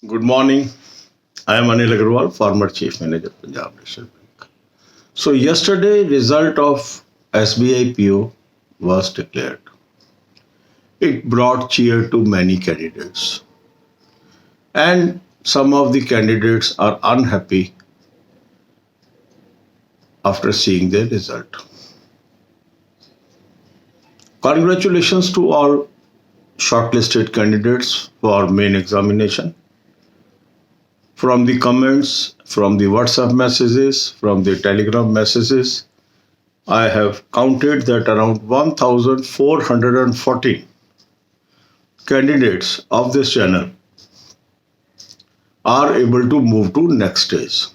Good morning. I am Anil Agarwal, former Chief Manager, Punjab National Bank. So yesterday, result of SBI PO was declared. It brought cheer to many candidates, and some of the candidates are unhappy after seeing the result. Congratulations to all shortlisted candidates for main examination. From the comments, from the WhatsApp messages, from the Telegram messages, I have counted that around 1,414 candidates of this channel are able to move to next stage.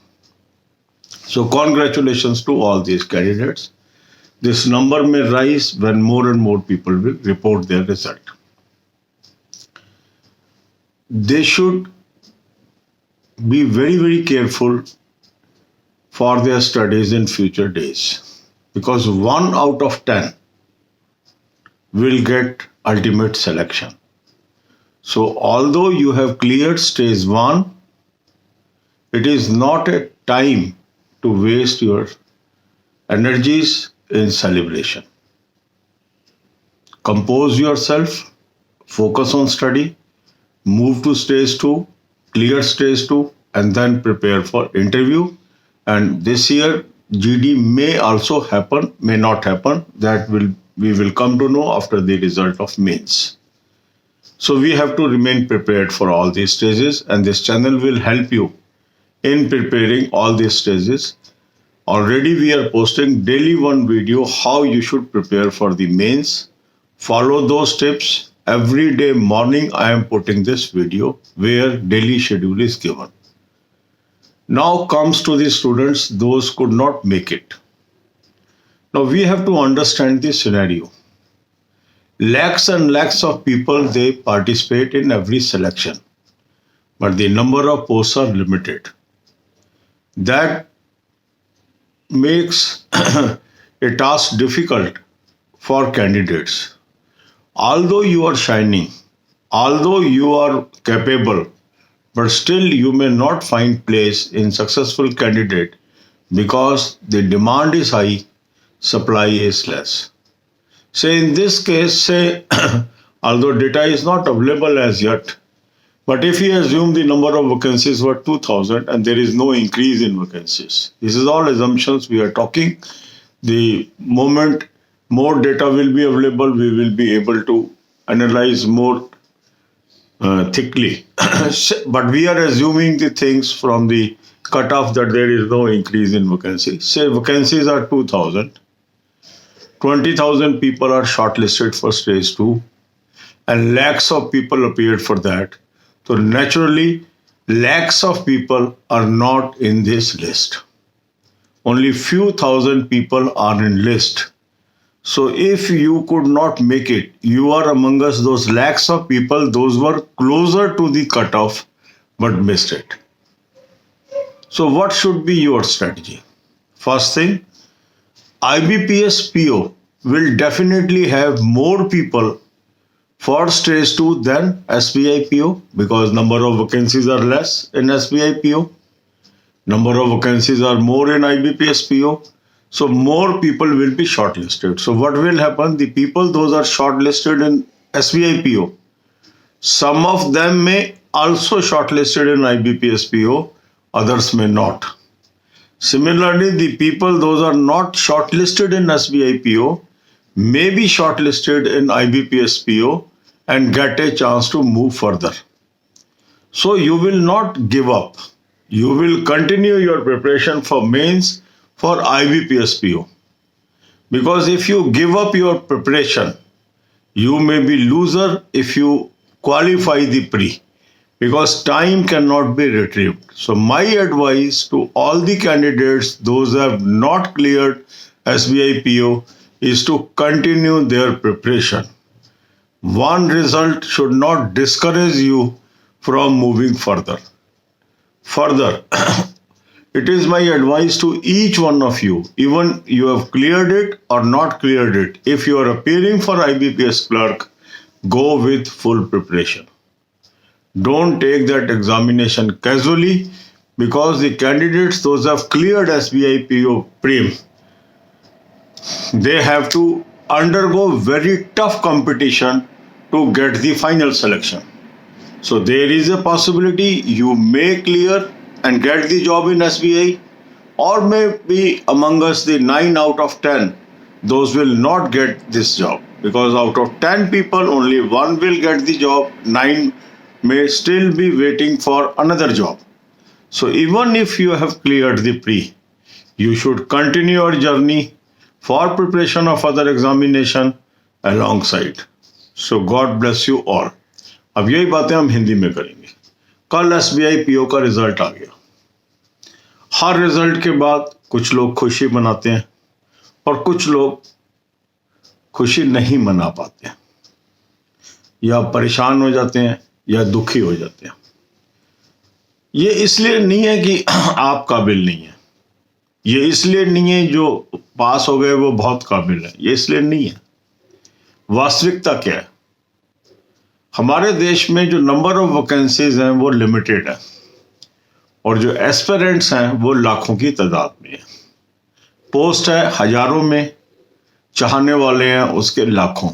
So congratulations to all these candidates. This number may rise when more and more people will report their result. They should be very careful for their studies in future days, because 1 out of 10 will get ultimate selection. So although you have cleared stage 1, it is not a time to waste your energies in celebration. Compose yourself, focus on study, move to stage 2, clear stage 2, and then prepare for interview. And this year GD may also happen, may not happen. We will come to know after the result of mains. So we have to remain prepared for all these stages, and this channel will help you in preparing all these stages. Already we are posting daily one video how you should prepare for the mains. Follow those tips. Every day morning I am putting this video where daily schedule is given. Now comes to the students, those could not make it. Now we have to understand the scenario. Lakhs and lakhs of people, they participate in every selection, but the number of posts are limited. That makes a task difficult for candidates. Although you are shining, although you are capable, but still you may not find place in successful candidate because the demand is high, supply is less. Say in this case, although data is not available as yet, but if we assume the number of vacancies were 2,000 and there is no increase in vacancies, this is all assumptions we are talking. The moment more data will be available, we will be able to analyze more thickly. But we are assuming the things from the cutoff that there is no increase in vacancies. Say vacancies are 2,000. 20,000 people are shortlisted for stage 2 and lakhs of people appeared for that. So naturally, lakhs of people are not in this list. Only few thousand people are in list. So if you could not make it, you are among us those lakhs of people, those were closer to the cutoff but missed it. So what should be your strategy? First thing, IBPS PO will definitely have more people for stage 2 than SBI PO because number of vacancies are less in SBI PO. Number of vacancies are more in IBPS PO. So more people will be shortlisted. So what will happen? The people, those are shortlisted in SBI PO. Some of them may also shortlisted in IBPS PO, others may not. Similarly, the people, those are not shortlisted in SBI PO, may be shortlisted in IBPS PO and get a chance to move further. So you will not give up. You will continue your preparation for mains for IBPS PO. Because if you give up your preparation, you may be loser if you qualify the pre. Because time cannot be retrieved. So my advice to all the candidates, those who have not cleared SBI PO, is to continue their preparation. One result should not discourage you from moving further. Further, it is my advice to each one of you, even you have cleared it or not cleared it, if you are appearing for IBPS clerk, go with full preparation. Don't take that examination casually because the candidates, those who have cleared SBI PO Prim, they have to undergo very tough competition to get the final selection. So there is a possibility you may clear and get the job in SBI, or maybe among us the 9 out of 10, those will not get this job, because out of 10 people only one will get the job, 9 may still be waiting for another job. So even if you have cleared the pre, you should continue your journey for preparation of other examination alongside. So God bless you all. अब यही बातें हम हिंदी में करेंगे. कल SBI PO का result आ गया. हर result के बाद कुछ लोग खुशी मनाते हैं और कुछ लोग खुशी नहीं मना पाते हैं, या परेशान हो जाते हैं या दुखी हो जाते हैं. ये इसलिए नहीं है कि आप काबिल नहीं है, ये इसलिए नहीं है जो पास हो गए वो बहुत काबिल है, ये इसलिए नहीं है. वास्तविकता क्या है? हमारे देश में जो नंबर ऑफ वैकेंसीज हैं वो लिमिटेड है और जो एस्पिरेंट्स हैं वो लाखों की तादाद में है. पोस्ट है हजारों में, चाहने वाले हैं उसके लाखों.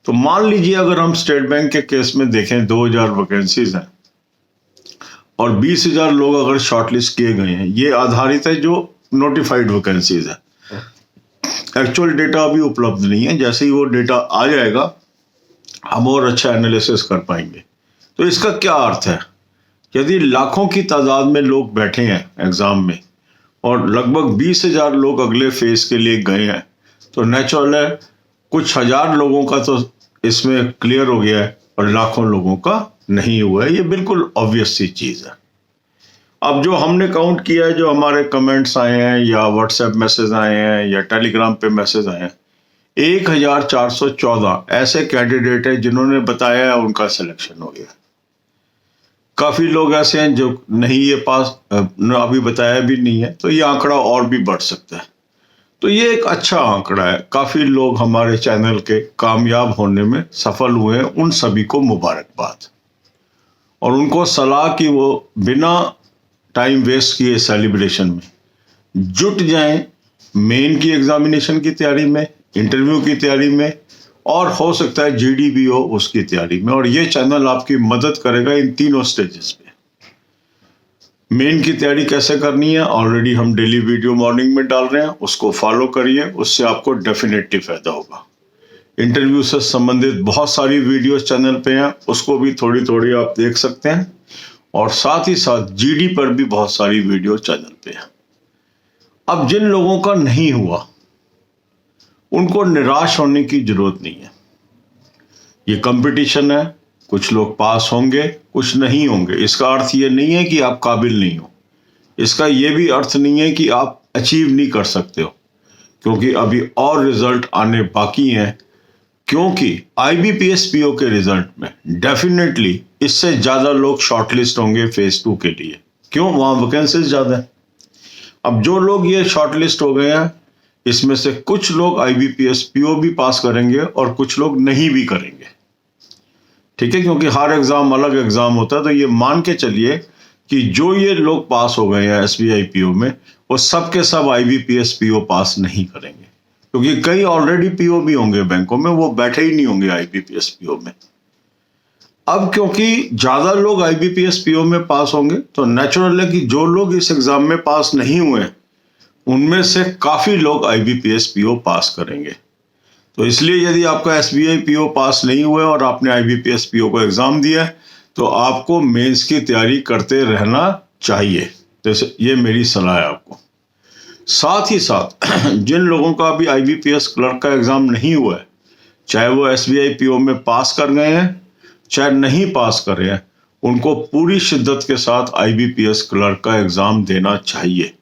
तो मान लीजिए अगर हम स्टेट बैंक के केस में देखें 2000 वैकेंसीज हैं और 20,000 लोग अगर शॉर्टलिस्ट किए गए हैं. ये आधारित है जो नोटिफाइड वैकेंसीज है. एक्चुअल डेटा अभी उपलब्ध नहीं है, जैसे ही वो डेटा आ जाएगा हम और अच्छा एनालिसिस कर पाएंगे. तो इसका क्या अर्थ है? यदि लाखों की तादाद में लोग बैठे हैं एग्जाम में और लगभग 20,000 लोग अगले फेज के लिए गए हैं, तो नेचुरल है कुछ हजार लोगों का तो इसमें क्लियर हो गया है और लाखों लोगों का नहीं हुआ है. ये बिल्कुल ऑब्वियस सी चीज है. अब जो हमने काउंट किया है, जो हमारे कमेंट्स आए हैं या व्हाट्सएप मैसेज आए हैं या टेलीग्राम पे मैसेज आए हैं, 1414 ऐसे कैंडिडेट हैं जिन्होंने बताया है उनका सिलेक्शन हो गया. काफी लोग ऐसे हैं जो नहीं ये पास अभी बताया भी नहीं है, तो ये आंकड़ा और भी बढ़ सकता है. तो ये एक अच्छा आंकड़ा है. काफी लोग हमारे चैनल के कामयाब होने में सफल हुए हैं, उन सभी को मुबारकबाद और उनको सलाह कि वो बिना टाइम वेस्ट किए सेलिब्रेशन में जुट जाएं, मेन की एग्जामिनेशन की तैयारी में, इंटरव्यू की तैयारी में और हो सकता है जीडी भी हो उसकी तैयारी में. और ये चैनल आपकी मदद करेगा इन तीनों स्टेजेस पे. मेन की तैयारी कैसे करनी है ऑलरेडी हम डेली वीडियो मॉर्निंग में डाल रहे हैं, उसको फॉलो करिए, उससे आपको डेफिनेटली फायदा होगा. इंटरव्यू से संबंधित बहुत सारी वीडियोस चैनल पे हैं, उसको भी थोड़ी थोड़ी आप देख सकते हैं. और साथ ही साथ जीडी पर भी बहुत सारी वीडियो चैनल पे हैं. अब जिन लोगों का नहीं हुआ उनको निराश होने की जरूरत नहीं है. ये कंपटीशन है, कुछ लोग पास होंगे कुछ नहीं होंगे. इसका अर्थ ये नहीं है कि आप काबिल नहीं हो, इसका ये भी अर्थ नहीं है कि आप अचीव नहीं कर सकते हो, क्योंकि अभी और रिजल्ट आने बाकी हैं. क्योंकि IBPS PO के रिजल्ट में डेफिनेटली इससे ज्यादा लोग शॉर्टलिस्ट होंगे फेज 2 के लिए. क्यों? वहां वैकेंसीज ज्यादा है. अब जो लोग ये शॉर्टलिस्ट हो गए हैं इसमें से कुछ लोग IBPS PO भी पास करेंगे और कुछ लोग नहीं भी करेंगे. ठीक है, क्योंकि हर एग्जाम अलग एग्जाम होता है. तो ये मान के चलिए कि जो ये लोग पास हो गए हैं SBI PO में, वो सब के सब IBPS PO पास नहीं करेंगे, क्योंकि कई ऑलरेडी PO भी होंगे बैंकों में, वो बैठे ही नहीं होंगे IBPS PO में. अब क्योंकि ज्यादा लोग IBPS PO में पास होंगे तो नेचुरल है कि जो लोग इस एग्जाम में पास नहीं हुए उनमें से काफी लोग IBPS PO पास करेंगे. तो इसलिए यदि आपका SBI PO पास नहीं हुआ और आपने IBPS PO को एग्जाम दिया है तो आपको मेंस की तैयारी करते रहना चाहिए. जैसे ये मेरी सलाह है आपको. साथ ही साथ जिन लोगों का अभी IBPS क्लर्क का एग्जाम नहीं हुआ है, चाहे वो SBI PO में पास कर गए हैं चाहे नहीं पास कर रहे हैं, उनको पूरी शिद्दत के साथ IBPS क्लर्क का एग्जाम देना चाहिए.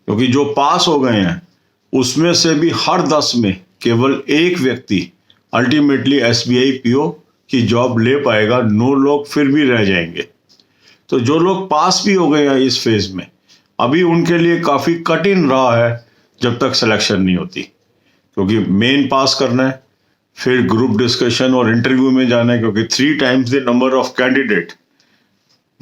क्योंकि जो पास हो गए हैं उसमें से भी हर 10 में केवल एक व्यक्ति अल्टीमेटली SBI PO की जॉब ले पाएगा, 9 लोग फिर भी रह जाएंगे. तो जो लोग पास भी हो गए हैं इस फेज में, अभी उनके लिए काफी कठिन रहा है जब तक सिलेक्शन नहीं होती, क्योंकि मेन पास करना है, फिर ग्रुप डिस्कशन और इंटरव्यू में जाना है, क्योंकि 3 times the number of candidate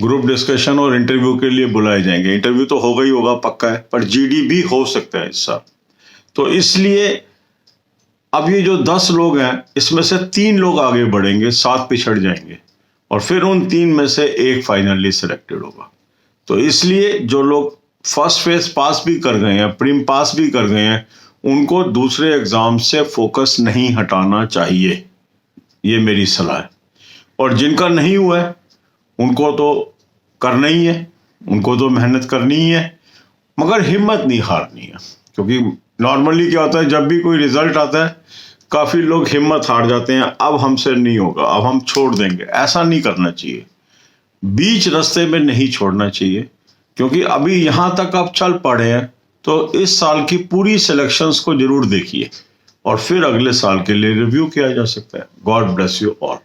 group discussion और इंटरव्यू के लिए बुलाए जाएंगे। इंटरव्यू तो होगा ही होगा, पक्का है, पर जीडी भी हो सकता है इस साल। तो इसलिए अब ये जो 10 लोग हैं, इसमें से 3 लोग आगे बढ़ेंगे, 7 पिछड़ जाएंगे, और फिर उन 3 में से एक फाइनली सिलेक्टेड होगा। तो इसलिए जो लोग फर्स्ट फेज पास भी कर गए हैं, प्रीम पास भी कर गए हैं, उनको दूसरे एग्जाम से फोकस नहीं हटाना चाहिए, ये मेरी सलाह है। और जिनका नहीं हुआ है उनको तो करना ही है, उनको तो मेहनत करनी ही है, मगर हिम्मत नहीं हारनी है। क्योंकि नॉर्मली क्या होता है, जब भी कोई रिजल्ट आता है काफी लोग हिम्मत हार जाते हैं, अब हमसे नहीं होगा, अब हम छोड़ देंगे। ऐसा नहीं करना चाहिए, बीच रास्ते में नहीं छोड़ना चाहिए, क्योंकि अभी यहां तक आप चल पड़े हैं तो इस साल की पूरी सिलेक्शंस को जरूर देखिए और फिर अगले साल के लिए रिव्यू किया जा सकता है। God bless you all.